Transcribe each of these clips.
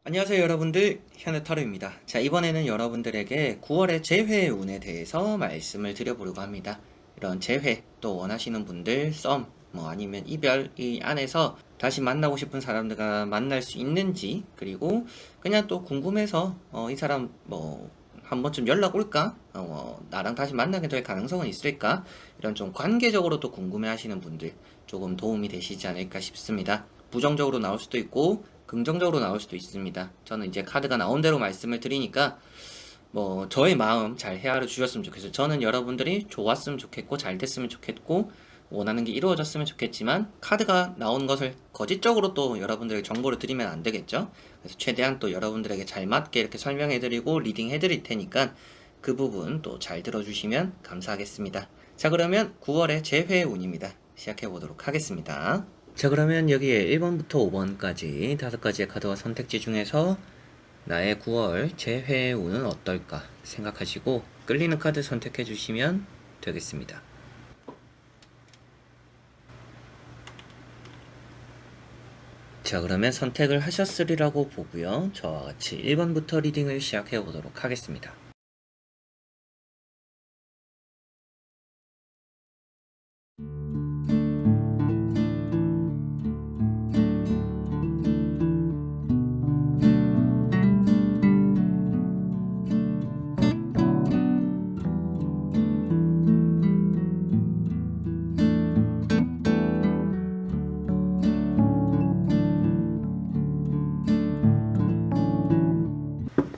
안녕하세요 여러분들, 현우타로입니다. 자, 이번에는 여러분들에게 9월의 재회 운에 대해서 말씀을 드려보려고 합니다. 이런 재회 또 원하시는 분들, 썸 뭐 아니면 이별, 이 안에서 다시 만나고 싶은 사람들과 만날 수 있는지, 그리고 그냥 또 궁금해서 이 사람 뭐 한 번쯤 연락 올까? 나랑 다시 만나게 될 가능성은 있을까? 이런 좀 관계적으로 또 궁금해 하시는 분들 조금 도움이 되시지 않을까 싶습니다. 부정적으로 나올 수도 있고 긍정적으로 나올 수도 있습니다. 저는 이제 카드가 나온 대로 말씀을 드리니까 뭐 저의 마음 잘 헤아려 주셨으면 좋겠어요. 저는 여러분들이 좋았으면 좋겠고 잘 됐으면 좋겠고 원하는 게 이루어졌으면 좋겠지만, 카드가 나온 것을 거짓적으로 또 여러분들에게 정보를 드리면 안 되겠죠. 그래서 최대한 또 여러분들에게 잘 맞게 이렇게 설명해 드리고 리딩 해 드릴 테니까 그 부분 또 잘 들어주시면 감사하겠습니다. 자, 그러면 9월의 재회 운입니다. 시작해 보도록 하겠습니다. 자, 그러면 여기에 1번부터 5번까지 5가지의 카드와 선택지 중에서 나의 9월 재회 운은 어떨까 생각하시고 끌리는 카드 선택해 주시면 되겠습니다. 자, 그러면 선택을 하셨으리라고 보고요. 저와 같이 1번부터 리딩을 시작해 보도록 하겠습니다.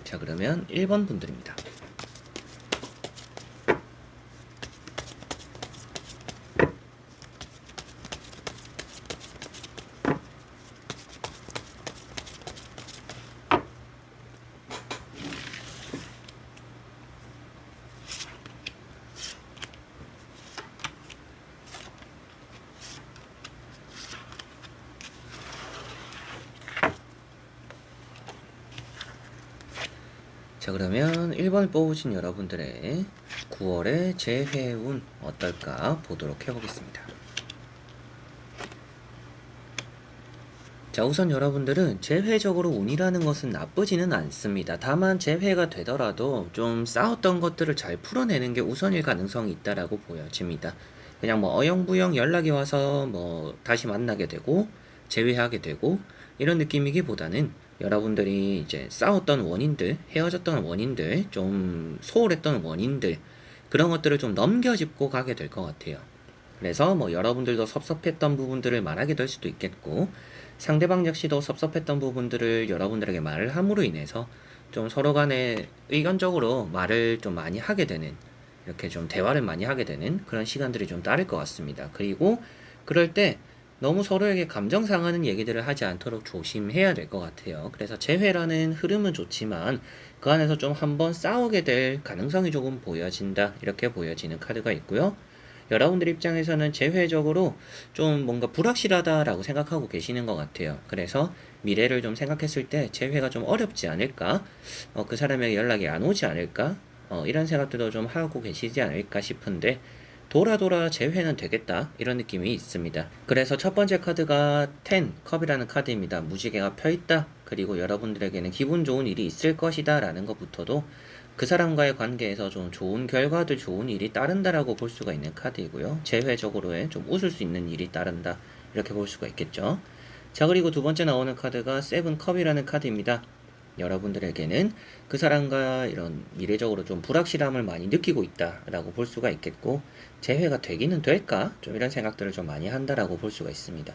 자, 그러면 1번 분들입니다. 자, 그러면 1번을 뽑으신 여러분들의 9월의 재회운 어떨까 보도록 해보겠습니다. 자, 우선 여러분들은 재회적으로 운이라는 것은 나쁘지는 않습니다. 다만 재회가 되더라도 좀 싸웠던 것들을 잘 풀어내는 게 우선일 가능성이 있다라고 보여집니다. 그냥 뭐 어영부영 연락이 와서 뭐 다시 만나게 되고 재회하게 되고 이런 느낌이기보다는 여러분들이 이제 싸웠던 원인들, 헤어졌던 원인들, 좀 소홀했던 원인들, 그런 것들을 좀 넘겨짚고 가게 될 것 같아요. 그래서 뭐 여러분들도 섭섭했던 부분들을 말하게 될 수도 있겠고, 상대방 역시도 섭섭했던 부분들을 여러분들에게 말을 함으로 인해서 좀 서로 간에 의견적으로 말을 좀 많이 하게 되는, 이렇게 좀 대화를 많이 하게 되는 그런 시간들이 좀 따를 것 같습니다. 그리고 그럴 때 너무 서로에게 감정 상하는 얘기들을 하지 않도록 조심해야 될 것 같아요. 그래서 재회라는 흐름은 좋지만 그 안에서 좀 한번 싸우게 될 가능성이 조금 보여진다, 이렇게 보여지는 카드가 있고요. 여러분들 입장에서는 재회적으로 좀 뭔가 불확실하다라고 생각하고 계시는 것 같아요. 그래서 미래를 좀 생각했을 때 재회가 좀 어렵지 않을까? 그 사람에게 연락이 안 오지 않을까? 이런 생각들도 좀 하고 계시지 않을까 싶은데, 돌아 돌아 재회는 되겠다, 이런 느낌이 있습니다. 그래서 첫 번째 카드가 10 컵이라는 카드입니다. 무지개가 펴있다, 그리고 여러분들에게는 기분 좋은 일이 있을 것이다 라는 것부터도 그 사람과의 관계에서 좀 좋은 결과들, 좋은 일이 따른다라고 볼 수가 있는 카드이고요. 재회적으로의 좀 웃을 수 있는 일이 따른다, 이렇게 볼 수가 있겠죠. 자, 그리고 두 번째 나오는 카드가 세븐 컵이라는 카드입니다. 여러분들에게는 그 사람과 이런 미래적으로 좀 불확실함을 많이 느끼고 있다라고 볼 수가 있겠고, 재회가 되기는 될까? 좀 이런 생각들을 좀 많이 한다라고 볼 수가 있습니다.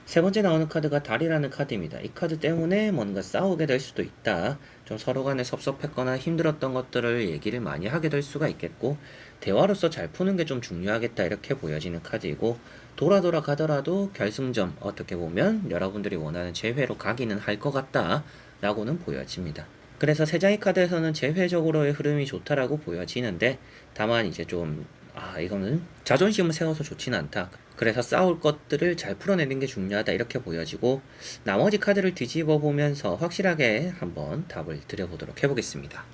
세 번째 나오는 카드가 달이라는 카드입니다. 이 카드 때문에 뭔가 싸우게 될 수도 있다. 좀 서로 간에 섭섭했거나 힘들었던 것들을 얘기를 많이 하게 될 수가 있겠고, 대화로서 잘 푸는 게 좀 중요하겠다, 이렇게 보여지는 카드이고, 돌아 돌아 가더라도 결승점, 어떻게 보면 여러분들이 원하는 재회로 가기는 할 것 같다 라고는 보여집니다. 그래서 세 장의 카드에서는 재회적으로의 흐름이 좋다라고 보여지는데, 다만 이제 좀 이거는 자존심을 세워서 좋지는 않다, 그래서 싸울 것들을 잘 풀어내는 게 중요하다, 이렇게 보여지고, 나머지 카드를 뒤집어 보면서 확실하게 한번 답을 드려보도록 해보겠습니다.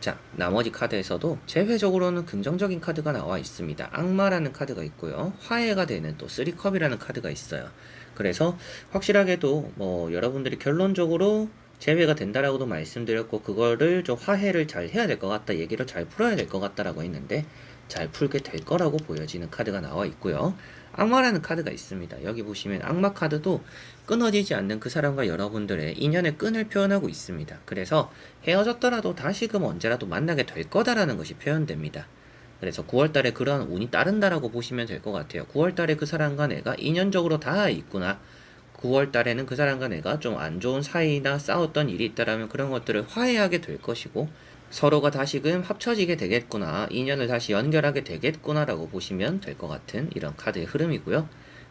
자, 나머지 카드에서도 제외적으로는 긍정적인 카드가 나와 있습니다. 악마라는 카드가 있고요. 화해가 되는 또 쓰리컵이라는 카드가 있어요. 그래서 확실하게도 뭐 여러분들이 결론적으로 제외가 된다라고도 말씀드렸고, 그거를 좀 화해를 잘 해야 될 것 같다, 얘기를 잘 풀어야 될 것 같다라고 했는데 잘 풀게 될 거라고 보여지는 카드가 나와 있고요. 악마라는 카드가 있습니다. 여기 보시면 악마 카드도 끊어지지 않는 그 사람과 여러분들의 인연의 끈을 표현하고 있습니다. 그래서 헤어졌더라도 다시금 언제라도 만나게 될 거다라는 것이 표현됩니다. 그래서 9월달에 그러한 운이 따른다라고 보시면 될 것 같아요. 9월달에 그 사람과 내가 인연적으로 다 있구나. 9월달에는 그 사람과 내가 좀 안 좋은 사이나 싸웠던 일이 있다라면 그런 것들을 화해하게 될 것이고, 서로가 다시금 합쳐지게 되겠구나, 인연을 다시 연결하게 되겠구나라고 보시면 될 것 같은 이런 카드의 흐름이고요.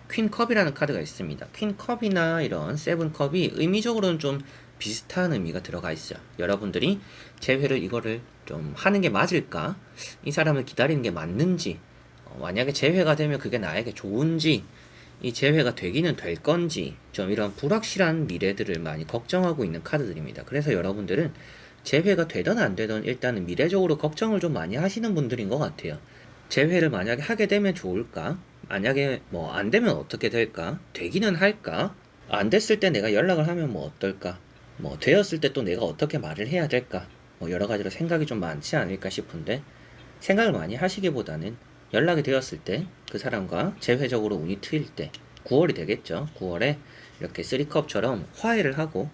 퀸컵이라는 카드가 있습니다. 퀸컵이나 이런 세븐컵이 의미적으로는 좀 비슷한 의미가 들어가 있어요. 여러분들이 재회를 이거를 좀 하는 게 맞을까? 이 사람을 기다리는 게 맞는지, 만약에 재회가 되면 그게 나에게 좋은지, 이 재회가 되기는 될 건지, 좀 이런 불확실한 미래들을 많이 걱정하고 있는 카드들입니다. 그래서 여러분들은 재회가 되든 안 되든 일단은 미래적으로 걱정을 좀 많이 하시는 분들인 것 같아요. 재회를 만약에 하게 되면 좋을까? 만약에 뭐 안 되면 어떻게 될까? 되기는 할까? 안 됐을 때 내가 연락을 하면 뭐 어떨까? 뭐 되었을 때 또 내가 어떻게 말을 해야 될까? 뭐 여러 가지로 생각이 좀 많지 않을까 싶은데, 생각을 많이 하시기보다는 연락이 되었을 때 그 사람과 재회적으로 운이 트일 때 9월이 되겠죠. 9월에 이렇게 쓰리컵처럼 화해를 하고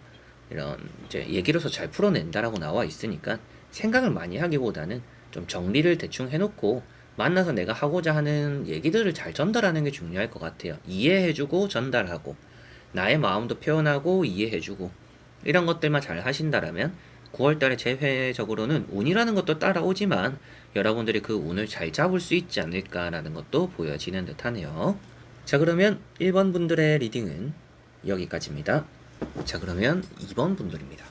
이런 이제 얘기로서 잘 풀어낸다라고 나와 있으니까, 생각을 많이 하기보다는 좀 정리를 대충 해놓고 만나서 내가 하고자 하는 얘기들을 잘 전달하는 게 중요할 것 같아요. 이해해주고 전달하고 나의 마음도 표현하고 이해해주고 이런 것들만 잘 하신다라면 9월달에 재회적으로는 운이라는 것도 따라오지만 여러분들이 그 운을 잘 잡을 수 있지 않을까라는 것도 보여지는 듯 하네요. 자, 그러면 1번 분들의 리딩은 여기까지입니다. 자, 그러면 2번 분들입니다.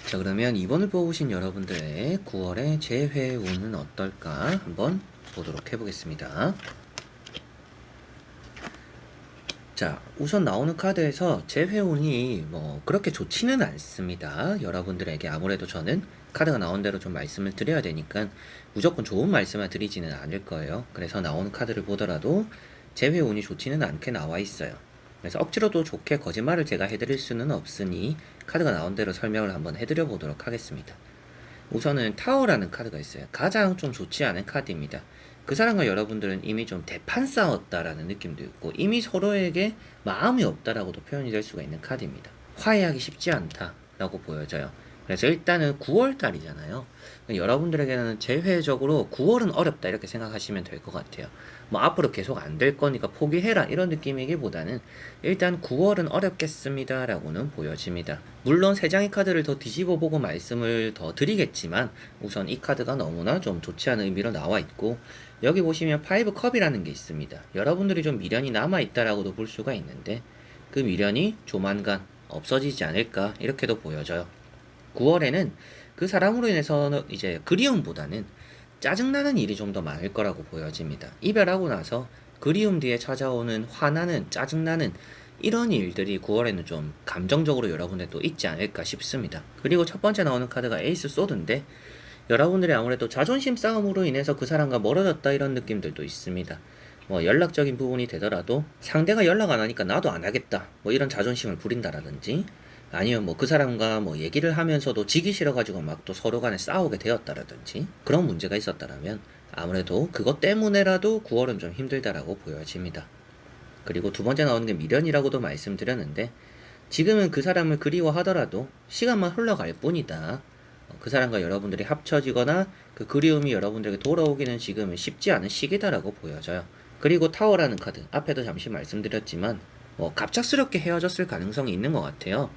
자, 그러면 2번을 뽑으신 여러분들의 9월의 재회운은 어떨까 한번 보도록 해보겠습니다. 자, 우선 나오는 카드에서 재회운이 뭐 그렇게 좋지는 않습니다. 여러분들에게 아무래도 저는 카드가 나온 대로 좀 말씀을 드려야 되니까 무조건 좋은 말씀을 드리지는 않을 거예요. 그래서 나오는 카드를 보더라도 재회운이 좋지는 않게 나와 있어요. 그래서 억지로도 좋게 거짓말을 제가 해드릴 수는 없으니 카드가 나온 대로 설명을 한번 해드려 보도록 하겠습니다. 우선은 타워라는 카드가 있어요. 가장 좀 좋지 않은 카드입니다. 그 사람과 여러분들은 이미 좀 대판 싸웠다라는 느낌도 있고 이미 서로에게 마음이 없다라고도 표현이 될 수가 있는 카드입니다. 화해하기 쉽지 않다라고 보여져요. 그래서 일단은 9월달이잖아요. 여러분들에게는 재회적으로 9월은 어렵다 이렇게 생각하시면 될 것 같아요. 뭐 앞으로 계속 안 될 거니까 포기해라 이런 느낌이기보다는 일단 9월은 어렵겠습니다 라고는 보여집니다. 물론 3장의 카드를 더 뒤집어 보고 말씀을 더 드리겠지만 우선 이 카드가 너무나 좀 좋지 않은 의미로 나와 있고, 여기 보시면 5컵이라는 게 있습니다. 여러분들이 좀 미련이 남아있다라고도 볼 수가 있는데 그 미련이 조만간 없어지지 않을까 이렇게도 보여져요. 9월에는 그 사람으로 인해서 이제 그리움보다는 짜증나는 일이 좀 더 많을 거라고 보여집니다. 이별하고 나서 그리움 뒤에 찾아오는 화나는, 짜증나는 이런 일들이 9월에는 좀 감정적으로 여러분들도 있지 않을까 싶습니다. 그리고 첫 번째 나오는 카드가 에이스 소드인데 여러분들이 아무래도 자존심 싸움으로 인해서 그 사람과 멀어졌다 이런 느낌들도 있습니다. 뭐 연락적인 부분이 되더라도 상대가 연락 안 하니까 나도 안 하겠다 뭐 이런 자존심을 부린다라든지, 아니면 뭐 그 사람과 뭐 얘기를 하면서도 지기 싫어가지고 막 또 서로 간에 싸우게 되었다라든지 그런 문제가 있었다라면 아무래도 그것 때문에라도 9월은 좀 힘들다라고 보여집니다. 그리고 두 번째 나오는 게 미련이라고도 말씀드렸는데 지금은 그 사람을 그리워하더라도 시간만 흘러갈 뿐이다. 그 사람과 여러분들이 합쳐지거나 그 그리움이 여러분들에게 돌아오기는 지금은 쉽지 않은 시기다라고 보여져요. 그리고 타워라는 카드, 앞에도 잠시 말씀드렸지만 뭐 갑작스럽게 헤어졌을 가능성이 있는 것 같아요.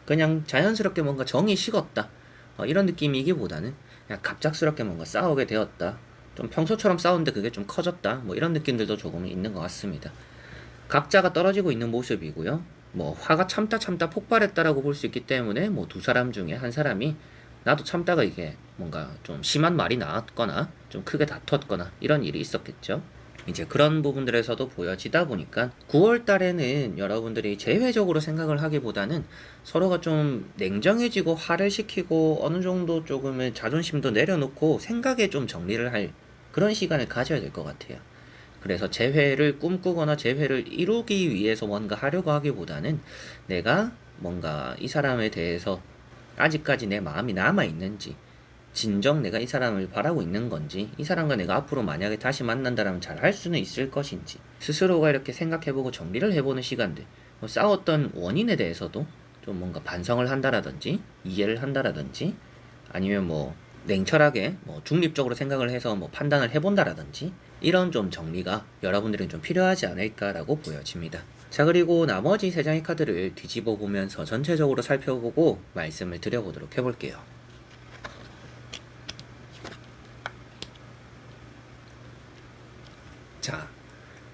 그냥 자연스럽게 뭔가 정이 식었다 이런 느낌이기보다는 그냥 갑작스럽게 뭔가 싸우게 되었다. 좀 평소처럼 싸우는데 그게 좀 커졌다. 뭐 이런 느낌들도 조금 있는 것 같습니다. 각자가 떨어지고 있는 모습이고요. 뭐 화가 참다 참다 폭발했다라고 볼 수 있기 때문에 뭐 두 사람 중에 한 사람이 나도 참다가 이게 뭔가 좀 심한 말이 나왔거나 좀 크게 다퉜거나 이런 일이 있었겠죠. 이제 그런 부분들에서도 보여지다 보니까 9월 달에는 여러분들이 재회적으로 생각을 하기보다는 서로가 좀 냉정해지고 화를 시키고 어느 정도 조금의 자존심도 내려놓고 생각에 좀 정리를 할 그런 시간을 가져야 될 것 같아요. 그래서 재회를 꿈꾸거나 재회를 이루기 위해서 뭔가 하려고 하기보다는 내가 뭔가 이 사람에 대해서 아직까지 내 마음이 남아있는지, 진정 내가 이 사람을 바라고 있는 건지, 이 사람과 내가 앞으로 만약에 다시 만난다면 잘 할 수는 있을 것인지, 스스로가 이렇게 생각해보고 정리를 해보는 시간들, 뭐 싸웠던 원인에 대해서도 좀 뭔가 반성을 한다라든지, 이해를 한다라든지, 아니면 뭐 냉철하게 뭐 중립적으로 생각을 해서 뭐 판단을 해본다라든지, 이런 좀 정리가 여러분들은 좀 필요하지 않을까라고 보여집니다. 자, 그리고 나머지 세 장의 카드를 뒤집어 보면서 전체적으로 살펴보고 말씀을 드려보도록 해볼게요. 자,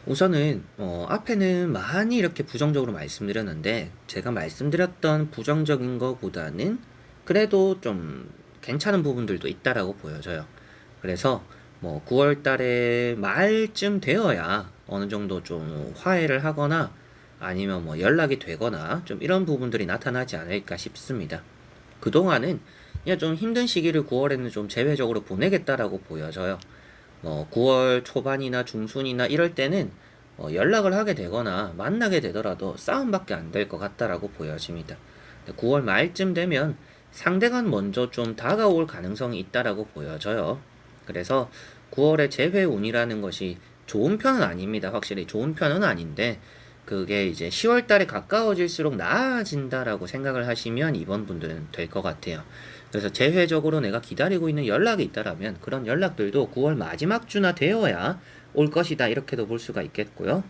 우선은 앞에는 많이 이렇게 부정적으로 말씀드렸는데 제가 말씀드렸던 부정적인 것보다는 그래도 좀 괜찮은 부분들도 있다라고 보여져요. 그래서 뭐 9월 달에 말쯤 되어야 어느 정도 좀 화해를 하거나 아니면 뭐 연락이 되거나 좀 이런 부분들이 나타나지 않을까 싶습니다. 그동안은 그냥 좀 힘든 시기를 9월에는 좀 제외적으로 보내겠다라고 보여져요. 9월 초반이나 중순이나 이럴 때는 연락을 하게 되거나 만나게 되더라도 싸움밖에 안 될 것 같다라고 보여집니다. 9월 말쯤 되면 상대가 먼저 좀 다가올 가능성이 있다라고 보여져요. 그래서 9월의 재회운이라는 것이 좋은 편은 아닙니다. 확실히 좋은 편은 아닌데 그게 이제 10월 달에 가까워질수록 나아진다라고 생각을 하시면 이번 분들은 될 것 같아요. 그래서 재회적으로 내가 기다리고 있는 연락이 있다라면 그런 연락들도 9월 마지막 주나 되어야 올 것이다 이렇게도 볼 수가 있겠고요.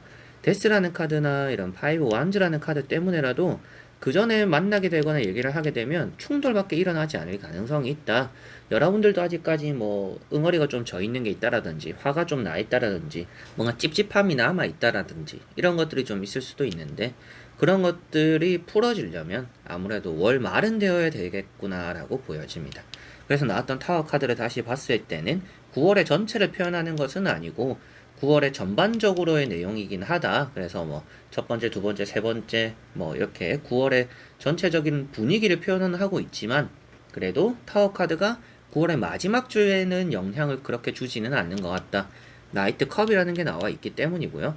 데스라는 카드나 이런 파이브 완즈라는 카드 때문에라도 그 전에 만나게 되거나 얘기를 하게 되면 충돌밖에 일어나지 않을 가능성이 있다. 여러분들도 아직까지 뭐 응어리가 좀 져 있는 게 있다라든지 화가 좀 나 있다라든지 뭔가 찝찝함이 남아 있다라든지 이런 것들이 좀 있을 수도 있는데 그런 것들이 풀어지려면 아무래도 월 말은 되어야 되겠구나라고 보여집니다. 그래서 나왔던 타워 카드를 다시 봤을 때는 9월의 전체를 표현하는 것은 아니고 9월의 전반적으로의 내용이긴 하다. 그래서 뭐 첫 번째, 두 번째, 세 번째 뭐 이렇게 9월의 전체적인 분위기를 표현은 하고 있지만 그래도 타워 카드가 9월의 마지막 주에는 영향을 그렇게 주지는 않는 것 같다. 나이트 컵이라는 게 나와 있기 때문이고요.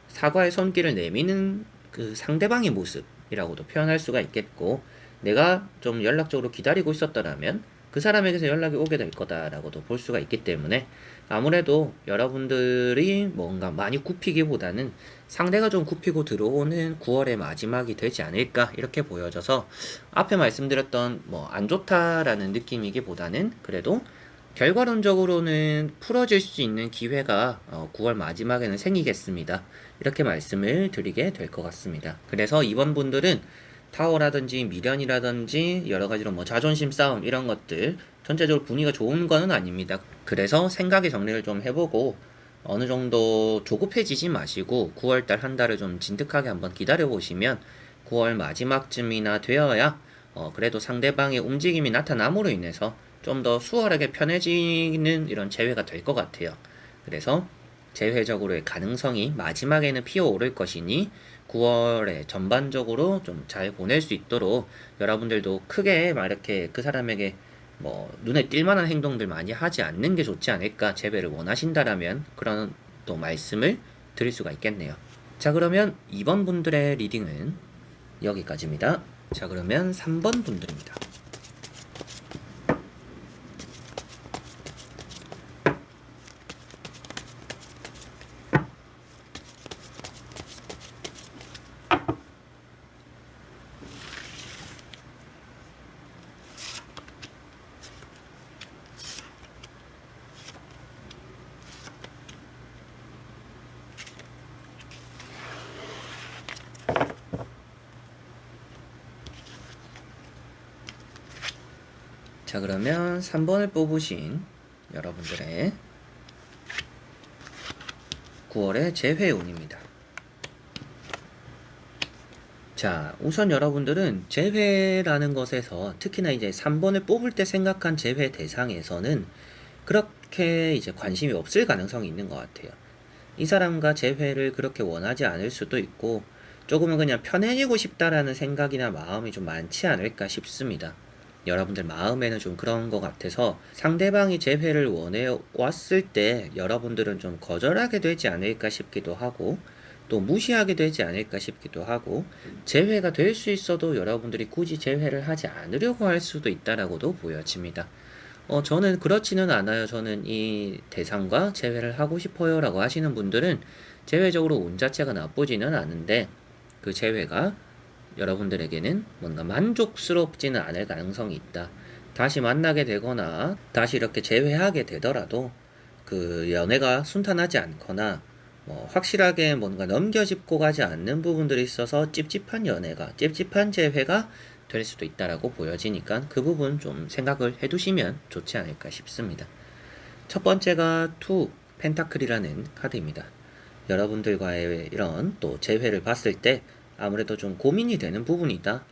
사과의 손길을 내미는 그 상대방의 모습이라고도 표현할 수가 있겠고 내가 좀 연락적으로 기다리고 있었더라면 그 사람에게서 연락이 오게 될 거다라고도 볼 수가 있기 때문에 아무래도 여러분들이 뭔가 많이 굽히기보다는 상대가 좀 굽히고 들어오는 9월의 마지막이 되지 않을까 이렇게 보여져서 앞에 말씀드렸던 뭐 안 좋다라는 느낌이기보다는 그래도 결과론적으로는 풀어질 수 있는 기회가 9월 마지막에는 생기겠습니다. 이렇게 말씀을 드리게 될 것 같습니다. 그래서 이번 분들은 타워라든지 미련이라든지 여러 가지로 뭐 자존심 싸움 이런 것들 전체적으로 분위기가 좋은 거는 아닙니다. 그래서 생각의 정리를 좀 해보고 어느 정도 조급해지지 마시고 9월달 한 달을 좀 진득하게 한번 기다려 보시면 9월 마지막쯤이나 되어야 그래도 상대방의 움직임이 나타남으로 인해서 좀 더 수월하게 편해지는 이런 재회가 될 것 같아요. 그래서 재회적으로의 가능성이 마지막에는 피어오를 것이니 9월에 전반적으로 좀 잘 보낼 수 있도록 여러분들도 크게 막 이렇게 그 사람에게 뭐 눈에 띌 만한 행동들 많이 하지 않는 게 좋지 않을까 재배를 원하신다라면 그런 또 말씀을 드릴 수가 있겠네요. 자, 그러면 2번 분들의 리딩은 여기까지입니다. 자, 그러면 3번 분들입니다. 자, 그러면 3번을 뽑으신 여러분들의 9월의 재회운입니다. 자, 우선 여러분들은 재회라는 것에서 특히나 이제 3번을 뽑을 때 생각한 재회 대상에서는 그렇게 이제 관심이 없을 가능성이 있는 것 같아요. 이 사람과 재회를 그렇게 원하지 않을 수도 있고 조금은 그냥 편해지고 싶다라는 생각이나 마음이 좀 많지 않을까 싶습니다. 여러분들 마음에는 좀 그런 것 같아서 상대방이 재회를 원해 왔을 때 여러분들은 좀 거절하게 되지 않을까 싶기도 하고 또 무시하게 되지 않을까 싶기도 하고 재회가 될 수 있어도 여러분들이 굳이 재회를 하지 않으려고 할 수도 있다라고도 보여집니다. 저는 그렇지는 않아요. 저는 이 대상과 재회를 하고 싶어요 라고 하시는 분들은 재회적으로 운 자체가 나쁘지는 않은데 그 재회가 여러분들에게는 뭔가 만족스럽지는 않을 가능성이 있다. 다시 만나게 되거나 다시 이렇게 재회하게 되더라도 그 연애가 순탄하지 않거나 확실하게 뭔가 넘겨짚고 가지 않는 부분들이 있어서 찝찝한 재회가 될 수도 있다라고 보여지니까 그 부분 좀 생각을 해두시면 좋지 않을까 싶습니다. 첫 번째가 투 펜타클이라는 카드입니다. 여러분들과의 이런 또 재회를 봤을 때 아무래도 좀 고민이 되는 부분이다.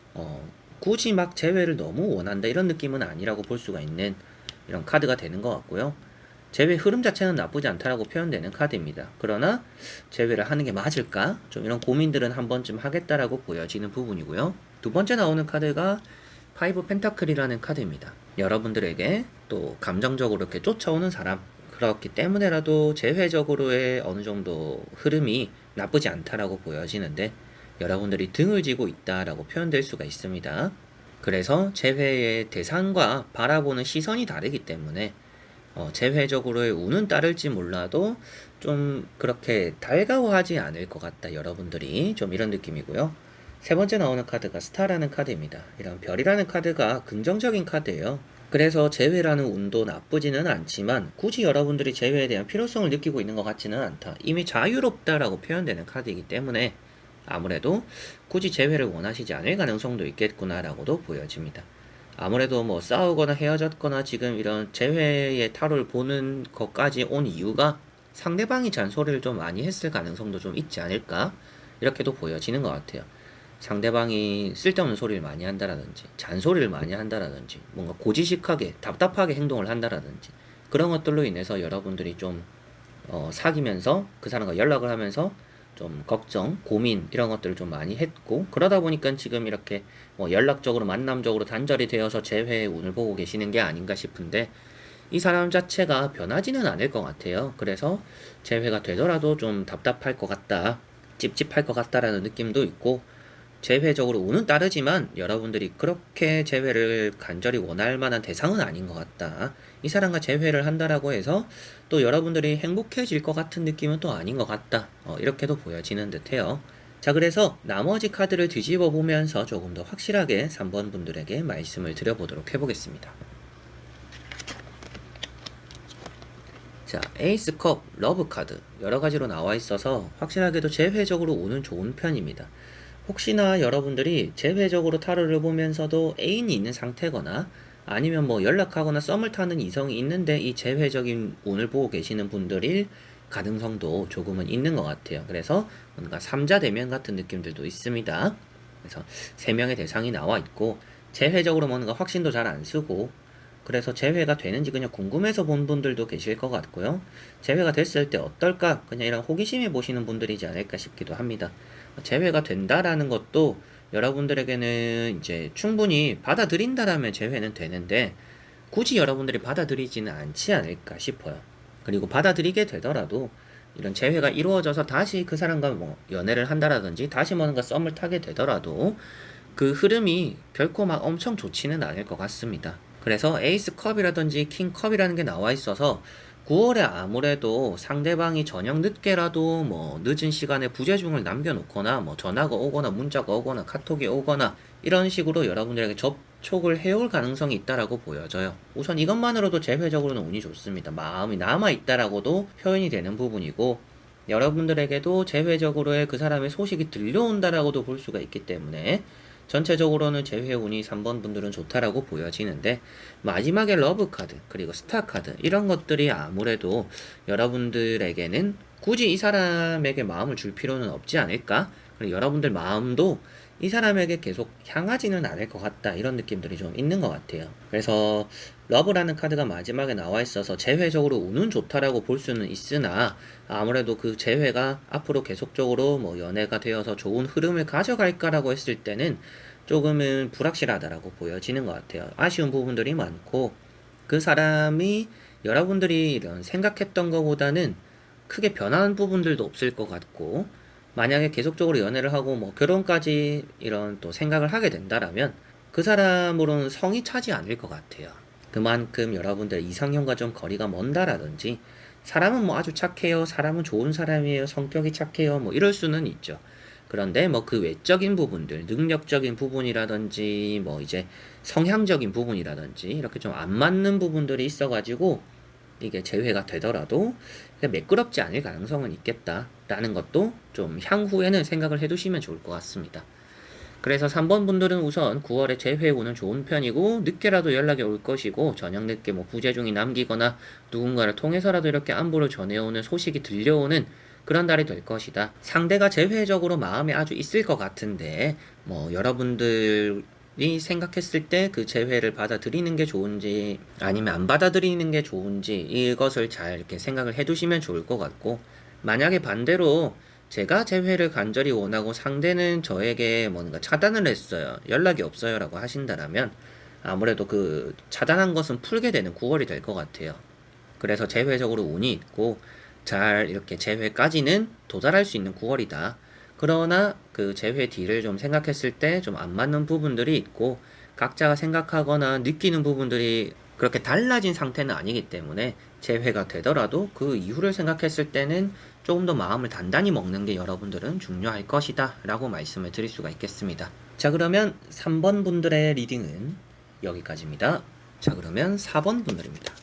굳이 막 재회를 너무 원한다 이런 느낌은 아니라고 볼 수가 있는 이런 카드가 되는 것 같고요. 재회 흐름 자체는 나쁘지 않다라고 표현되는 카드입니다. 그러나 재회를 하는 게 맞을까? 좀 이런 고민들은 한 번쯤 하겠다라고 보여지는 부분이고요. 두 번째 나오는 카드가 파이브 펜타클이라는 카드입니다. 여러분들에게 또 감정적으로 이렇게 쫓아오는 사람, 그렇기 때문에라도 재회적으로의 어느 정도 흐름이 나쁘지 않다라고 보여지는데 여러분들이 등을 지고 있다라고 표현될 수가 있습니다. 그래서 재회의 대상과 바라보는 시선이 다르기 때문에 재회적으로의 운은 따를지 몰라도 좀 그렇게 달가워하지 않을 것 같다. 여러분들이 좀 이런 느낌이고요. 세 번째 나오는 카드가 스타라는 카드입니다. 이런 별이라는 카드가 긍정적인 카드예요. 그래서 재회라는 운도 나쁘지는 않지만 굳이 여러분들이 재회에 대한 필요성을 느끼고 있는 것 같지는 않다. 이미 자유롭다라고 표현되는 카드이기 때문에 아무래도 굳이 재회를 원하시지 않을 가능성도 있겠구나라고도 보여집니다. 아무래도 뭐 싸우거나 헤어졌거나 지금 이런 재회의 타로를 보는 것까지 온 이유가 상대방이 잔소리를 좀 많이 했을 가능성도 좀 있지 않을까? 이렇게도 보여지는 것 같아요. 상대방이 쓸데없는 소리를 많이 한다라든지 잔소리를 많이 한다라든지 뭔가 고지식하게 답답하게 행동을 한다라든지 그런 것들로 인해서 여러분들이 좀 사귀면서 그 사람과 연락을 하면서 좀 걱정, 고민 이런 것들을 좀 많이 했고 그러다 보니까 지금 이렇게 연락적으로 만남적으로 단절이 되어서 재회의 운을 보고 계시는 게 아닌가 싶은데 이 사람 자체가 변하지는 않을 것 같아요. 그래서 재회가 되더라도 좀 답답할 것 같다, 찝찝할 것 같다라는 느낌도 있고 재회적으로 운은 따르지만 여러분들이 그렇게 재회를 간절히 원할 만한 대상은 아닌 것 같다. 이 사람과 재회를 한다라고 해서 또 여러분들이 행복해질 것 같은 느낌은 또 아닌 것 같다. 이렇게도 보여지는 듯해요. 자, 그래서 나머지 카드를 뒤집어 보면서 조금 더 확실하게 3번 분들에게 말씀을 드려보도록 해보겠습니다. 자, 에이스 컵 러브 카드 여러 가지로 나와 있어서 확실하게도 재회적으로 운은 좋은 편입니다. 혹시나 여러분들이 재회적으로 타로를 보면서도 애인이 있는 상태거나 아니면 뭐 연락하거나 썸을 타는 이성이 있는데 이 재회적인 운을 보고 계시는 분들일 가능성도 조금은 있는 것 같아요. 그래서 뭔가 삼자 대면 같은 느낌들도 있습니다. 그래서 3명의 대상이 나와 있고 재회적으로 뭔가 확신도 잘 안 쓰고 그래서 재회가 되는지 그냥 궁금해서 본 분들도 계실 것 같고요. 재회가 됐을 때 어떨까? 그냥 이런 호기심에 보시는 분들이지 않을까 싶기도 합니다. 재회가 된다라는 것도 여러분들에게는 이제 충분히 받아들인다라면 재회는 되는데 굳이 여러분들이 받아들이지는 않지 않을까 싶어요. 그리고 받아들이게 되더라도 이런 재회가 이루어져서 다시 그 사람과 뭐 연애를 한다라든지 다시 뭔가 썸을 타게 되더라도 그 흐름이 결코 막 엄청 좋지는 않을 것 같습니다. 그래서 에이스 컵이라든지 킹 컵이라는 게 나와 있어서 9월에 아무래도 상대방이 저녁 늦게라도 뭐 늦은 시간에 부재중을 남겨놓거나 뭐 전화가 오거나 문자가 오거나 카톡이 오거나 이런 식으로 여러분들에게 접촉을 해올 가능성이 있다라고 보여져요. 우선 이것만으로도 재회적으로는 운이 좋습니다. 마음이 남아있다라고도 표현이 되는 부분이고 여러분들에게도 재회적으로의 그 사람의 소식이 들려온다라고도 볼 수가 있기 때문에 전체적으로는 재회 운이 3번 분들은 좋다라고 보여지는데, 마지막에 러브 카드 그리고 스타 카드 이런 것들이 아무래도 여러분들에게는 굳이 이 사람에게 마음을 줄 필요는 없지 않을까? 그리고 여러분들 마음도 이 사람에게 계속 향하지는 않을 것 같다, 이런 느낌들이 좀 있는 것 같아요. 그래서 러브라는 카드가 마지막에 나와 있어서 재회적으로 운은 좋다라고 볼 수는 있으나, 아무래도 그 재회가 앞으로 계속적으로 뭐 연애가 되어서 좋은 흐름을 가져갈까라고 했을 때는 조금은 불확실하다라고 보여지는 것 같아요. 아쉬운 부분들이 많고, 그 사람이 여러분들이 이런 생각했던 것보다는 크게 변한 부분들도 없을 것 같고, 만약에 계속적으로 연애를 하고 뭐 결혼까지 이런 또 생각을 하게 된다라면 그 사람으로는 성이 차지 않을 것 같아요. 그만큼 여러분들 이상형과 좀 거리가 먼다라든지, 사람은 뭐 아주 착해요, 사람은 좋은 사람이에요, 성격이 착해요, 뭐 이럴 수는 있죠. 그런데 뭐 그 외적인 부분들, 능력적인 부분이라든지 뭐 이제 성향적인 부분이라든지 이렇게 좀 안 맞는 부분들이 있어가지고 이게 재회가 되더라도 매끄럽지 않을 가능성은 있겠다라는 것도 좀 향후에는 생각을 해두시면 좋을 것 같습니다. 그래서 3번 분들은 우선 9월에 재회 운은 좋은 편이고, 늦게라도 연락이 올 것이고, 저녁 늦게 뭐 부재중이 남기거나 누군가를 통해서라도 이렇게 안부를 전해오는 소식이 들려오는 그런 달이 될 것이다. 상대가 재회적으로 마음에 아주 있을 것 같은데, 뭐 여러분들이 생각했을 때 그 재회를 받아들이는 게 좋은지 아니면 안 받아들이는 게 좋은지, 이것을 잘 이렇게 생각을 해두시면 좋을 것 같고, 만약에 반대로 제가 재회를 간절히 원하고 상대는 저에게 뭔가 차단을 했어요, 연락이 없어요 라고 하신다라면, 아무래도 그 차단한 것은 풀게 되는 9월이 될 것 같아요. 그래서 재회적으로 운이 있고 잘 이렇게 재회까지는 도달할 수 있는 9월이다. 그러나 그 재회 뒤를 좀 생각했을 때 좀 안 맞는 부분들이 있고, 각자가 생각하거나 느끼는 부분들이 그렇게 달라진 상태는 아니기 때문에 재회가 되더라도 그 이후를 생각했을 때는 조금 더 마음을 단단히 먹는 게 여러분들은 중요할 것이다 라고 말씀을 드릴 수가 있겠습니다. 자, 그러면 3번 분들의 리딩은 여기까지입니다. 자, 그러면 4번 분들입니다.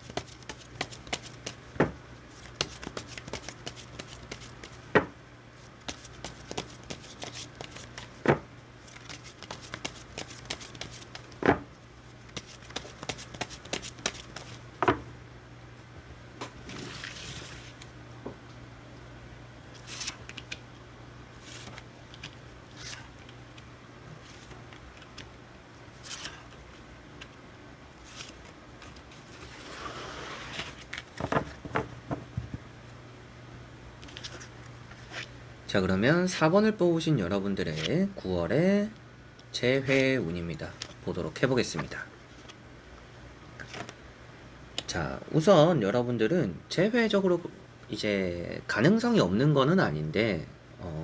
자, 그러면 4번을 뽑으신 여러분들의 9월의 재회 운입니다. 보도록 해보겠습니다. 자, 우선 여러분들은 재회적으로 이제 가능성이 없는 거는 아닌데,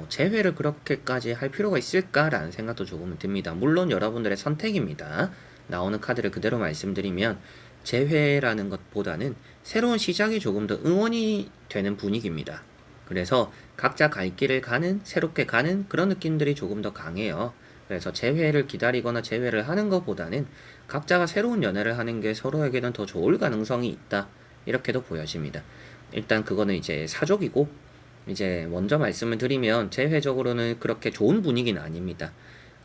재회를 그렇게까지 할 필요가 있을까라는 생각도 조금은 듭니다. 물론 여러분들의 선택입니다. 나오는 카드를 그대로 말씀드리면, 재회라는 것보다는 새로운 시작이 조금 더 응원이 되는 분위기입니다. 그래서 각자 갈 길을 가는, 새롭게 가는 그런 느낌들이 조금 더 강해요. 그래서 재회를 기다리거나 재회를 하는 것보다는 각자가 새로운 연애를 하는 게 서로에게는 더 좋을 가능성이 있다, 이렇게도 보여집니다. 일단 그거는 이제 사족이고, 이제 먼저 말씀을 드리면 재회적으로는 그렇게 좋은 분위기는 아닙니다.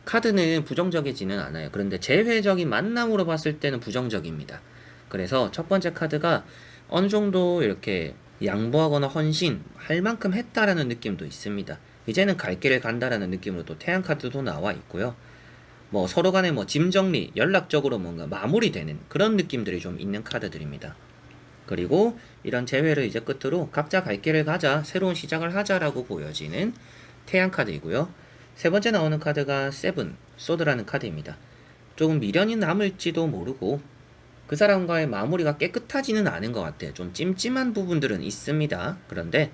카드는 부정적이지는 않아요. 그런데 재회적인 만남으로 봤을 때는 부정적입니다. 그래서 첫 번째 카드가 어느 정도 이렇게 양보하거나 헌신할 만큼 했다라는 느낌도 있습니다. 이제는 갈 길을 간다라는 느낌으로 또 태양 카드도 나와 있고요. 뭐 서로 간에 뭐 짐 정리, 연락적으로 뭔가 마무리되는 그런 느낌들이 좀 있는 카드들입니다. 그리고 이런 재회를 이제 끝으로 각자 갈 길을 가자, 새로운 시작을 하자라고 보여지는 태양 카드이고요. 세 번째 나오는 카드가 세븐, 소드라는 카드입니다. 조금 미련이 남을지도 모르고 그 사람과의 마무리가 깨끗하지는 않은 것 같아요. 좀 찜찜한 부분들은 있습니다. 그런데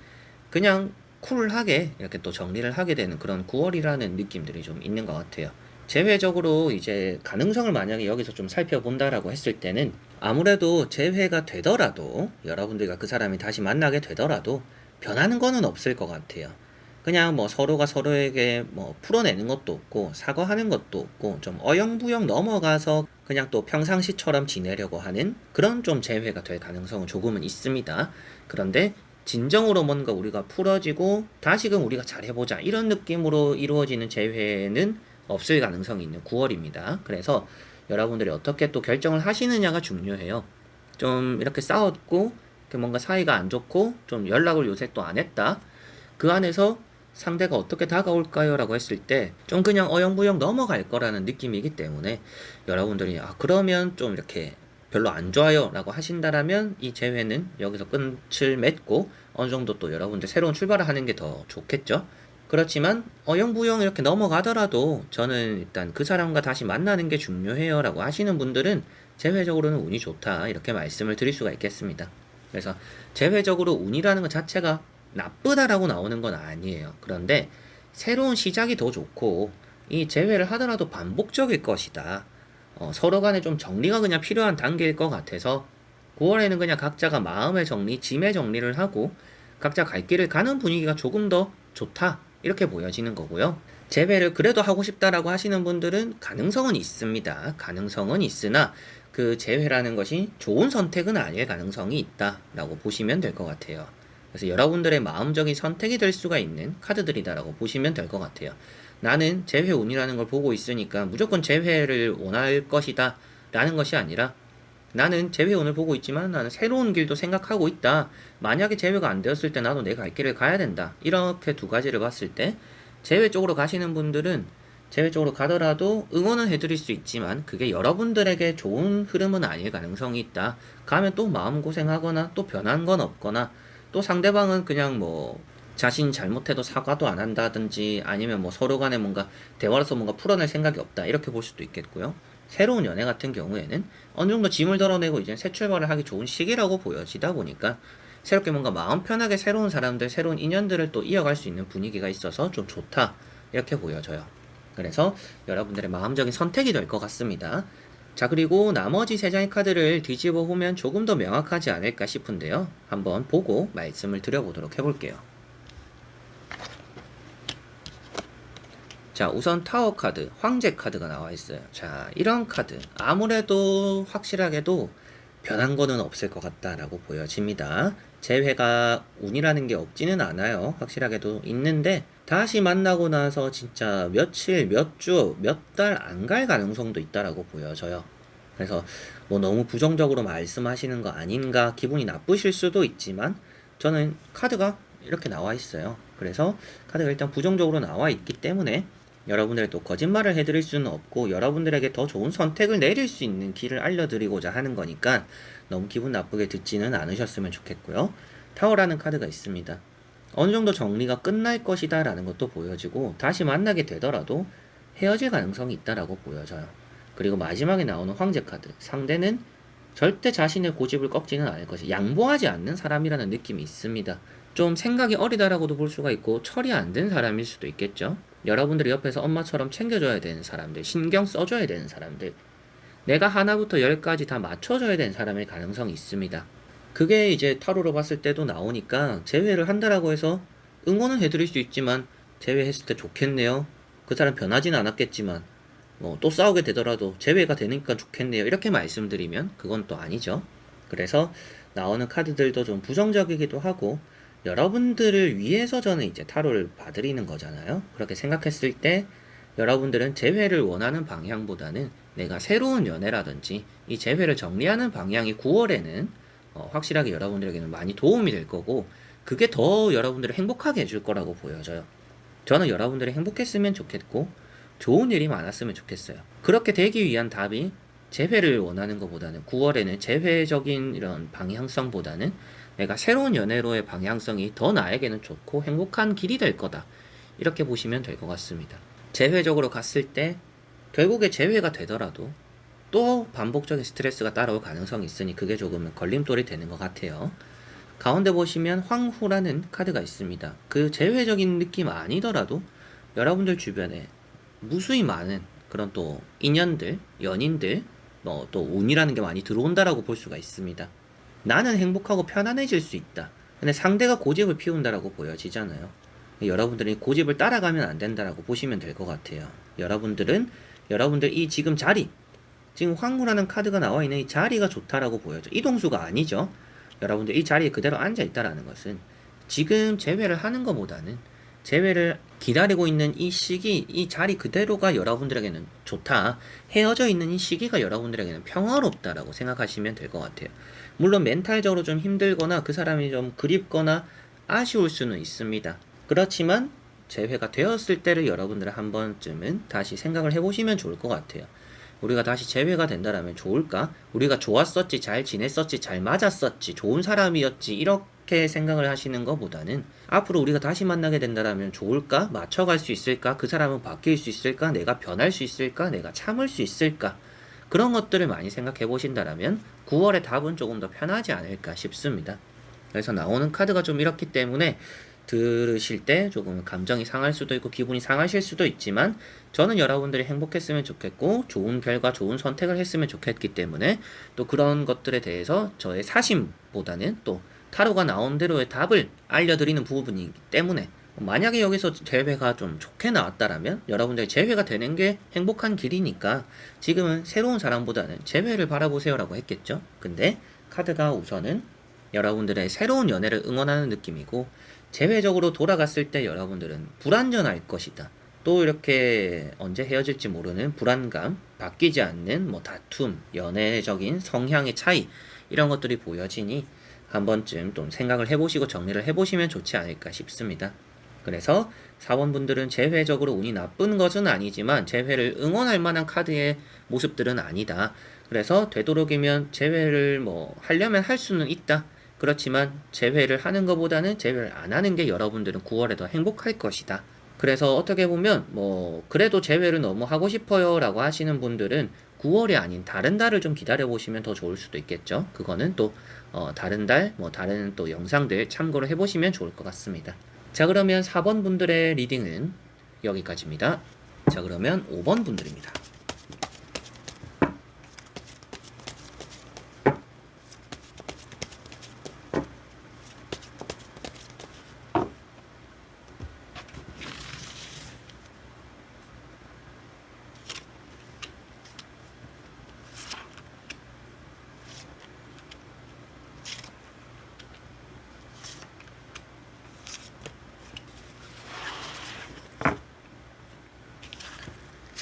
그냥 쿨하게 이렇게 또 정리를 하게 되는 그런 9월이라는 느낌들이 좀 있는 것 같아요. 재회적으로 이제 가능성을 만약에 여기서 좀 살펴본다라고 했을 때는, 아무래도 재회가 되더라도 여러분들과 그 사람이 다시 만나게 되더라도 변하는 거는 없을 것 같아요. 그냥 뭐 서로가 서로에게 뭐 풀어내는 것도 없고 사과하는 것도 없고 좀 어영부영 넘어가서 그냥 또 평상시처럼 지내려고 하는 그런 좀 재회가 될 가능성은 조금은 있습니다. 그런데 진정으로 뭔가 우리가 풀어지고 다시금 우리가 잘해보자 이런 느낌으로 이루어지는 재회는 없을 가능성이 있는 9월입니다. 그래서 여러분들이 어떻게 또 결정을 하시느냐가 중요해요. 좀 이렇게 싸웠고 뭔가 사이가 안 좋고 좀 연락을 요새 또 안 했다. 그 안에서 상대가 어떻게 다가올까요? 라고 했을 때 좀 그냥 어영부영 넘어갈 거라는 느낌이기 때문에 여러분들이 그러면 좀 이렇게 별로 안 좋아요 라고 하신다라면 이 재회는 여기서 끝을 맺고 어느 정도 또 여러분들 새로운 출발을 하는 게 더 좋겠죠. 그렇지만 어영부영 이렇게 넘어가더라도 저는 일단 그 사람과 다시 만나는 게 중요해요 라고 하시는 분들은 재회적으로는 운이 좋다 이렇게 말씀을 드릴 수가 있겠습니다. 그래서 재회적으로 운이라는 것 자체가 나쁘다라고 나오는 건 아니에요. 그런데 새로운 시작이 더 좋고 이 재회를 하더라도 반복적일 것이다. 서로 간에 좀 정리가 그냥 필요한 단계일 것 같아서 9월에는 그냥 각자가 마음의 정리, 짐의 정리를 하고 각자 갈 길을 가는 분위기가 조금 더 좋다. 이렇게 보여지는 거고요. 재회를 그래도 하고 싶다라고 하시는 분들은 가능성은 있습니다. 가능성은 있으나 그 재회라는 것이 좋은 선택은 아닐 가능성이 있다라고 보시면 될 것 같아요. 그래서 여러분들의 마음적인 선택이 될 수가 있는 카드들이다라고 보시면 될 것 같아요. 나는 재회 운이라는 걸 보고 있으니까 무조건 재회를 원할 것이다 라는 것이 아니라 나는 재회 운을 보고 있지만 나는 새로운 길도 생각하고 있다. 만약에 재회가 안 되었을 때 나도 내 갈 길을 가야 된다. 이렇게 두 가지를 봤을 때 재회 쪽으로 가시는 분들은 재회 쪽으로 가더라도 응원은 해드릴 수 있지만 그게 여러분들에게 좋은 흐름은 아닐 가능성이 있다. 가면 또 마음고생하거나 또 변한 건 없거나 또 상대방은 그냥 뭐 자신 잘못해도 사과도 안 한다든지 아니면 뭐 서로 간에 뭔가 대화로서 뭔가 풀어낼 생각이 없다. 이렇게 볼 수도 있겠고요. 새로운 연애 같은 경우에는 어느 정도 짐을 덜어내고 이제 새 출발을 하기 좋은 시기라고 보여지다 보니까 새롭게 뭔가 마음 편하게 새로운 사람들, 새로운 인연들을 또 이어갈 수 있는 분위기가 있어서 좀 좋다. 이렇게 보여져요. 그래서 여러분들의 마음적인 선택이 될 것 같습니다. 자, 그리고 나머지 세 장의 카드를 뒤집어 보면 조금 더 명확하지 않을까 싶은데요. 한번 보고 말씀을 드려보도록 해볼게요. 자, 우선 타워 카드, 황제 카드가 나와 있어요. 자, 이런 카드 아무래도 확실하게도 변한 거는 없을 것 같다라고 보여집니다. 재회가 운이라는 게 없지는 않아요. 확실하게도 있는데 다시 만나고 나서 진짜 며칠, 몇 주, 몇 달 안 갈 가능성도 있다라고 보여져요. 그래서 뭐 너무 부정적으로 말씀하시는 거 아닌가 기분이 나쁘실 수도 있지만 저는 카드가 이렇게 나와 있어요. 그래서 카드가 일단 부정적으로 나와 있기 때문에 여러분들이 또 거짓말을 해드릴 수는 없고 여러분들에게 더 좋은 선택을 내릴 수 있는 길을 알려드리고자 하는 거니까 너무 기분 나쁘게 듣지는 않으셨으면 좋겠고요. 타워라는 카드가 있습니다. 어느 정도 정리가 끝날 것이다 라는 것도 보여지고 다시 만나게 되더라도 헤어질 가능성이 있다라고 보여져요. 그리고 마지막에 나오는 황제 카드, 상대는 절대 자신의 고집을 꺾지는 않을 것이 양보하지 않는 사람이라는 느낌이 있습니다. 좀 생각이 어리다라고도 볼 수가 있고 철이 안 든 사람일 수도 있겠죠. 여러분들이 옆에서 엄마처럼 챙겨줘야 되는 사람들, 신경 써줘야 되는 사람들, 내가 하나부터 열까지 다 맞춰줘야 되는 사람일 가능성이 있습니다. 그게 이제 타로로 봤을 때도 나오니까 재회를 한다라고 해서 응원은 해드릴 수 있지만 재회했을 때 좋겠네요. 그 사람 변하진 않았겠지만 또 싸우게 되더라도 재회가 되니까 좋겠네요. 이렇게 말씀드리면 그건 또 아니죠. 그래서 나오는 카드들도 좀 부정적이기도 하고 여러분들을 위해서 저는 이제 타로를 봐드리는 거잖아요. 그렇게 생각했을 때 여러분들은 재회를 원하는 방향보다는 내가 새로운 연애라든지 이 재회를 정리하는 방향이 9월에는 확실하게 여러분들에게는 많이 도움이 될 거고 그게 더 여러분들을 행복하게 해줄 거라고 보여져요. 저는 여러분들이 행복했으면 좋겠고 좋은 일이 많았으면 좋겠어요. 그렇게 되기 위한 답이 재회를 원하는 것보다는 9월에는 재회적인 이런 방향성보다는 내가 새로운 연애로의 방향성이 더 나에게는 좋고 행복한 길이 될 거다. 이렇게 보시면 될 것 같습니다. 재회적으로 갔을 때 결국에 재회가 되더라도 또 반복적인 스트레스가 따라올 가능성이 있으니 그게 조금 걸림돌이 되는 것 같아요. 가운데 보시면 황후라는 카드가 있습니다. 그 재회적인 느낌 아니더라도 여러분들 주변에 무수히 많은 그런 또 인연들, 연인들, 또 운이라는 게 많이 들어온다라고 볼 수가 있습니다. 나는 행복하고 편안해질 수 있다. 근데 상대가 고집을 피운다라고 보여지잖아요. 여러분들이 고집을 따라가면 안 된다라고 보시면 될 것 같아요. 여러분들 이 지금 자리, 지금 황후라는 카드가 나와 있는 이 자리가 좋다라고 보여져. 이동수가 아니죠. 여러분들 이 자리에 그대로 앉아 있다라는 것은 지금 재회를 하는 것보다는 재회를 기다리고 있는 이 시기, 이 자리 그대로가 여러분들에게는 좋다. 헤어져 있는 이 시기가 여러분들에게는 평화롭다라고 생각하시면 될 것 같아요. 물론 멘탈적으로 좀 힘들거나 그 사람이 좀 그립거나 아쉬울 수는 있습니다. 그렇지만 재회가 되었을 때를 여러분들은 한 번쯤은 다시 생각을 해보시면 좋을 것 같아요. 우리가 다시 재회가 된다면 좋을까? 우리가 좋았었지, 잘 지냈었지, 잘 맞았었지, 좋은 사람이었지, 이렇게 생각을 하시는 것보다는 앞으로 우리가 다시 만나게 된다면 좋을까? 맞춰갈 수 있을까? 그 사람은 바뀔 수 있을까? 내가 변할 수 있을까? 내가 참을 수 있을까? 그런 것들을 많이 생각해 보신다면 9월의 답은 조금 더 편하지 않을까 싶습니다. 그래서 나오는 카드가 좀 이렇기 때문에 들으실 때 조금 감정이 상할 수도 있고 기분이 상하실 수도 있지만 저는 여러분들이 행복했으면 좋겠고 좋은 결과 좋은 선택을 했으면 좋겠기 때문에 또 그런 것들에 대해서 저의 사심보다는 또 타로가 나온 대로의 답을 알려드리는 부분이기 때문에 만약에 여기서 재회가 좀 좋게 나왔다라면 여러분들이 재회가 되는 게 행복한 길이니까 지금은 새로운 사람보다는 재회를 바라보세요 라고 했겠죠. 근데 카드가 우선은 여러분들의 새로운 연애를 응원하는 느낌이고 재회적으로 돌아갔을 때 여러분들은 불완전할 것이다. 또 이렇게 언제 헤어질지 모르는 불안감, 바뀌지 않는 뭐 다툼, 연애적인 성향의 차이 이런 것들이 보여지니 한 번쯤 좀 생각을 해보시고 정리를 해보시면 좋지 않을까 싶습니다. 그래서 4번 분들은 재회적으로 운이 나쁜 것은 아니지만 재회를 응원할 만한 카드의 모습들은 아니다. 그래서 되도록이면 재회를 뭐 하려면 할 수는 있다. 그렇지만 재회를 하는 것보다는 재회를 안 하는 게 여러분들은 9월에 더 행복할 것이다. 그래서 어떻게 보면 뭐 그래도 재회를 너무 하고 싶어요 라고 하시는 분들은 9월이 아닌 다른 달을 좀 기다려 보시면 더 좋을 수도 있겠죠. 그거는 또 다른 달, 뭐 다른 또 영상들 참고를 해보시면 좋을 것 같습니다. 자, 그러면 4번 분들의 리딩은 여기까지입니다. 자, 그러면 5번 분들입니다.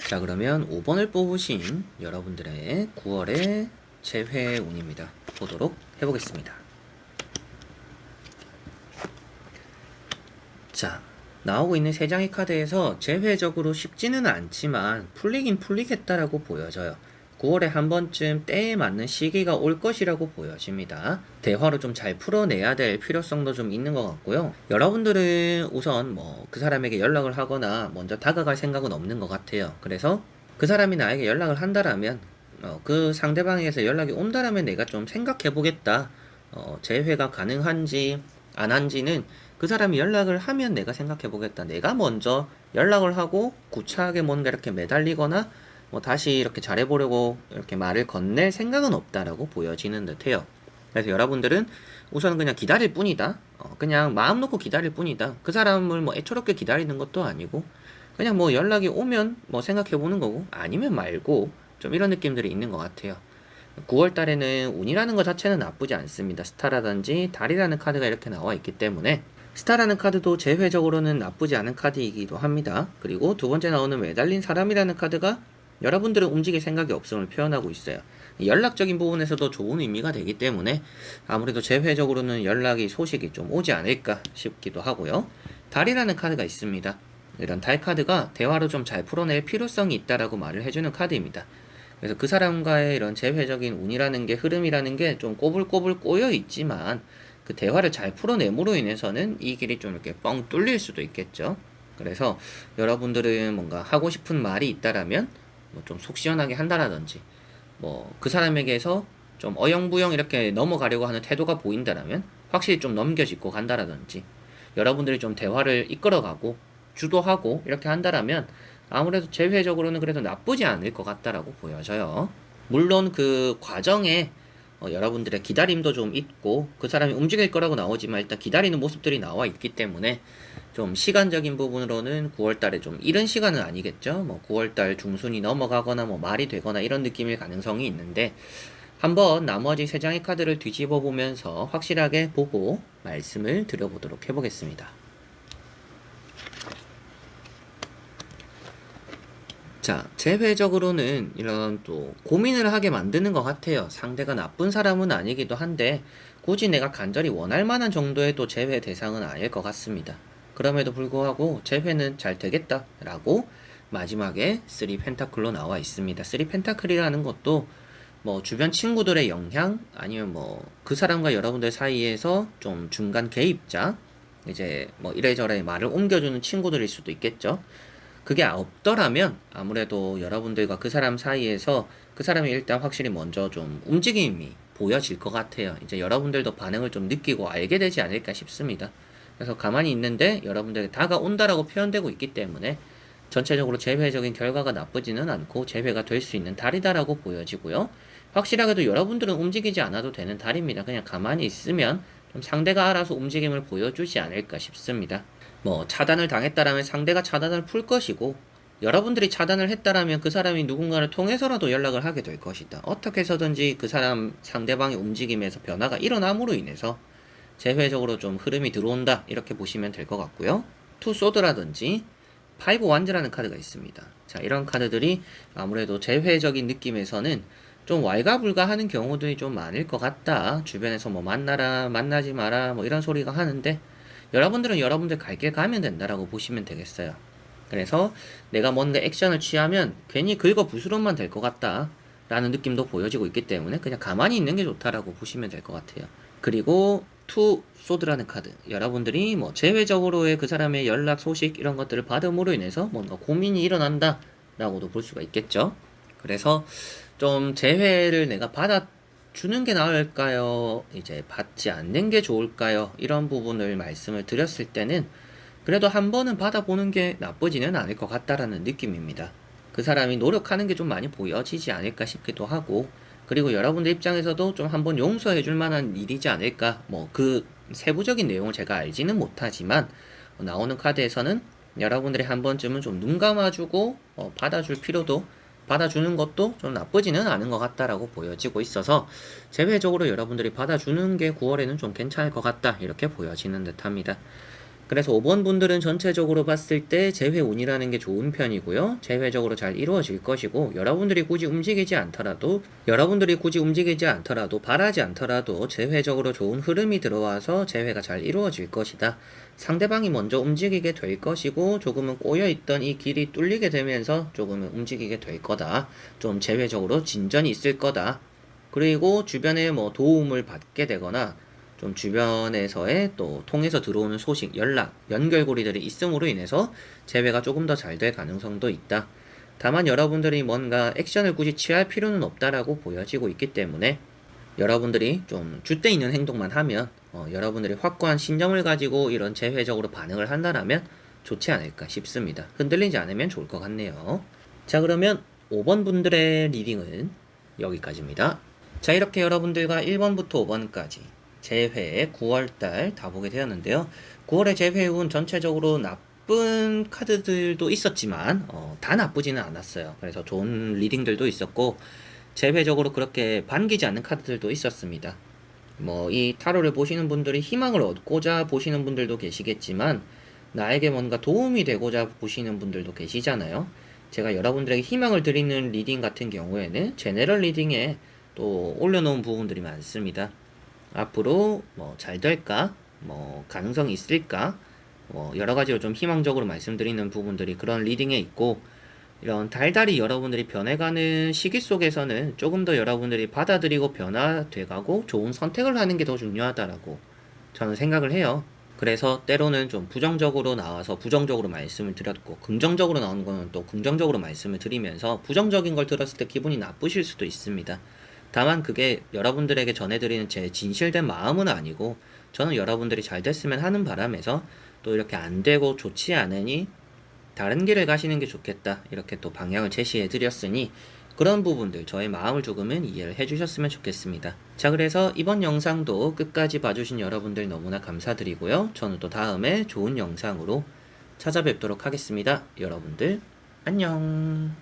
자, 그러면 5번을 뽑으신 여러분들의 9월의 재회 운입니다. 보도록 해보겠습니다. 자, 나오고 있는 3장의 카드에서 재회적으로 쉽지는 않지만 풀리긴 풀리겠다라고 보여져요. 9월에 한 번쯤 때에 맞는 시기가 올 것이라고 보여집니다. 대화로 좀 잘 풀어내야 될 필요성도 좀 있는 것 같고요. 여러분들은 우선 뭐 그 사람에게 연락을 하거나 먼저 다가갈 생각은 없는 것 같아요. 그래서 그 사람이 나에게 연락을 한다라면 그 상대방에게서 연락이 온다라면 내가 좀 생각해 보겠다. 재회가 가능한지 안 한지는 그 사람이 연락을 하면 내가 생각해 보겠다. 내가 먼저 연락을 하고 구차하게 뭔가 이렇게 매달리거나 뭐 다시 이렇게 잘해보려고 이렇게 말을 건넬 생각은 없다라고 보여지는 듯해요. 그래서 여러분들은 우선 그냥 기다릴 뿐이다. 그냥 마음 놓고 기다릴 뿐이다. 그 사람을 뭐 애처롭게 기다리는 것도 아니고 그냥 뭐 연락이 오면 뭐 생각해보는 거고 아니면 말고 좀 이런 느낌들이 있는 것 같아요. 9월 달에는 운이라는 것 자체는 나쁘지 않습니다. 스타라든지 달이라는 카드가 이렇게 나와 있기 때문에 스타라는 카드도 재회적으로는 나쁘지 않은 카드이기도 합니다. 그리고 두 번째 나오는 매달린 사람이라는 카드가 여러분들은 움직일 생각이 없음을 표현하고 있어요. 연락적인 부분에서도 좋은 의미가 되기 때문에 아무래도 재회적으로는 연락이 소식이 좀 오지 않을까 싶기도 하고요. 달이라는 카드가 있습니다. 이런 달 카드가 대화로 좀 잘 풀어낼 필요성이 있다라고 말을 해주는 카드입니다. 그래서 그 사람과의 이런 재회적인 운이라는 게 흐름이라는 게 좀 꼬불꼬불 꼬여 있지만 그 대화를 잘 풀어냄으로 인해서는 이 길이 좀 이렇게 뻥 뚫릴 수도 있겠죠. 그래서 여러분들은 뭔가 하고 싶은 말이 있다라면 뭐 좀 속 시원하게 한다라든지 뭐 그 사람에게서 좀 어영부영 이렇게 넘어가려고 하는 태도가 보인다라면 확실히 좀 넘겨짚고 간다라든지 여러분들이 좀 대화를 이끌어가고 주도하고 이렇게 한다라면 아무래도 재회적으로는 그래도 나쁘지 않을 것 같다라고 보여져요. 물론 그 과정에 여러분들의 기다림도 좀 있고 그 사람이 움직일 거라고 나오지만 일단 기다리는 모습들이 나와 있기 때문에 좀 시간적인 부분으로는 9월달에 좀 이른 시간은 아니겠죠. 뭐 9월달 중순이 넘어가거나 뭐 말이 되거나 이런 느낌일 가능성이 있는데 한번 나머지 3장의 카드를 뒤집어 보면서 확실하게 보고 말씀을 드려보도록 해보겠습니다. 자, 재회적으로는 이런 또 고민을 하게 만드는 것 같아요. 상대가 나쁜 사람은 아니기도 한데 굳이 내가 간절히 원할 만한 정도의 또 재회 대상은 아닐 것 같습니다. 그럼에도 불구하고 재회는 잘 되겠다라고 마지막에 3 펜타클로 나와 있습니다. 3 펜타클이라는 것도 뭐 주변 친구들의 영향 아니면 뭐 그 사람과 여러분들 사이에서 좀 중간 개입자, 이제 뭐 이래저래 말을 옮겨주는 친구들일 수도 있겠죠. 그게 없더라면 아무래도 여러분들과 그 사람 사이에서 그 사람이 일단 확실히 먼저 좀 움직임이 보여질 것 같아요. 이제 여러분들도 반응을 좀 느끼고 알게 되지 않을까 싶습니다. 그래서 가만히 있는데 여러분들이 다가온다라고 표현되고 있기 때문에 전체적으로 재회적인 결과가 나쁘지는 않고 재회가 될 수 있는 달이다라고 보여지고요. 확실하게도 여러분들은 움직이지 않아도 되는 달입니다. 그냥 가만히 있으면 좀 상대가 알아서 움직임을 보여주지 않을까 싶습니다. 뭐 차단을 당했다라면 상대가 차단을 풀 것이고, 여러분들이 차단을 했다라면 그 사람이 누군가를 통해서라도 연락을 하게 될 것이다. 어떻게 해서든지 그 사람 상대방의 움직임에서 변화가 일어남으로 인해서 재회적으로 좀 흐름이 들어온다, 이렇게 보시면 될 것 같고요. 투 소드라든지 파이브 완즈라는 카드가 있습니다. 자, 이런 카드들이 아무래도 재회적인 느낌에서는 좀 왈가불가하는 경우들이 좀 많을 것 같다. 주변에서 뭐 만나라, 만나지 마라, 뭐 이런 소리가 하는데 여러분들은 여러분들 갈 길 가면 된다라고 보시면 되겠어요. 그래서 내가 뭔가 액션을 취하면 괜히 긁어 부스럼만 될 것 같다 라는 느낌도 보여지고 있기 때문에 그냥 가만히 있는 게 좋다라고 보시면 될 것 같아요. 그리고 투 소드라는 카드, 여러분들이 뭐 제외적으로의 그 사람의 연락 소식 이런 것들을 받음으로 인해서 뭔가 고민이 일어난다 라고도 볼 수가 있겠죠. 그래서 좀 재회를 내가 받아주는 게 나을까요? 이제 받지 않는 게 좋을까요? 이런 부분을 말씀을 드렸을 때는 그래도 한 번은 받아보는 게 나쁘지는 않을 것 같다라는 느낌입니다. 그 사람이 노력하는 게 좀 많이 보여지지 않을까 싶기도 하고, 그리고 여러분들 입장에서도 좀 한번 용서해 줄 만한 일이지 않을까. 뭐 그 세부적인 내용을 제가 알지는 못하지만 나오는 카드에서는 여러분들이 한 번쯤은 좀 눈 감아주고 받아줄 필요도, 받아주는 것도 좀 나쁘지는 않은 것 같다라고 보여지고 있어서 제외적으로 여러분들이 받아주는 게 9월에는 좀 괜찮을 것 같다, 이렇게 보여지는 듯 합니다. 그래서 5번 분들은 전체적으로 봤을 때 재회운이라는 게 좋은 편이고요. 재회적으로 잘 이루어질 것이고, 여러분들이 굳이 움직이지 않더라도 바라지 않더라도 재회적으로 좋은 흐름이 들어와서 재회가 잘 이루어질 것이다. 상대방이 먼저 움직이게 될 것이고, 조금은 꼬여있던 이 길이 뚫리게 되면서 조금은 움직이게 될 거다. 좀 재회적으로 진전이 있을 거다. 그리고 주변에 뭐 도움을 받게 되거나 좀 주변에서의 또 통해서 들어오는 소식, 연락, 연결고리들이 있음으로 인해서 재회가 조금 더 잘 될 가능성도 있다. 다만 여러분들이 뭔가 액션을 굳이 취할 필요는 없다라고 보여지고 있기 때문에 여러분들이 좀 줏대 있는 행동만 하면 여러분들이 확고한 신념을 가지고 이런 재회적으로 반응을 한다라면 좋지 않을까 싶습니다. 흔들리지 않으면 좋을 것 같네요. 자, 그러면 5번 분들의 리딩은 여기까지입니다. 자, 이렇게 여러분들과 1번부터 5번까지 재회 9월달 다 보게 되었는데요. 9월의 재회운 전체적으로 나쁜 카드들도 있었지만 다 나쁘지는 않았어요. 그래서 좋은 리딩들도 있었고 재회적으로 그렇게 반기지 않는 카드들도 있었습니다. 뭐 이 타로를 보시는 분들이 희망을 얻고자 보시는 분들도 계시겠지만 나에게 뭔가 도움이 되고자 보시는 분들도 계시잖아요. 제가 여러분들에게 희망을 드리는 리딩 같은 경우에는 제네럴 리딩에 또 올려놓은 부분들이 많습니다. 앞으로 뭐 잘 될까? 뭐 가능성이 있을까? 여러 가지로 좀 희망적으로 말씀드리는 부분들이 그런 리딩에 있고, 이런 달달이 여러분들이 변해가는 시기 속에서는 조금 더 여러분들이 받아들이고 변화돼가고 좋은 선택을 하는 게 더 중요하다라고 저는 생각을 해요. 그래서 때로는 좀 부정적으로 나와서 부정적으로 말씀을 드렸고, 긍정적으로 나오는 거는 또 긍정적으로 말씀을 드리면서 부정적인 걸 들었을 때 기분이 나쁘실 수도 있습니다. 다만 그게 여러분들에게 전해드리는 제 진실된 마음은 아니고, 저는 여러분들이 잘 됐으면 하는 바람에서 또 이렇게 안 되고 좋지 않으니 다른 길을 가시는 게 좋겠다, 이렇게 또 방향을 제시해 드렸으니 그런 부분들 저의 마음을 조금은 이해를 해주셨으면 좋겠습니다. 자, 그래서 이번 영상도 끝까지 봐주신 여러분들 너무나 감사드리고요. 저는 또 다음에 좋은 영상으로 찾아뵙도록 하겠습니다. 여러분들 안녕.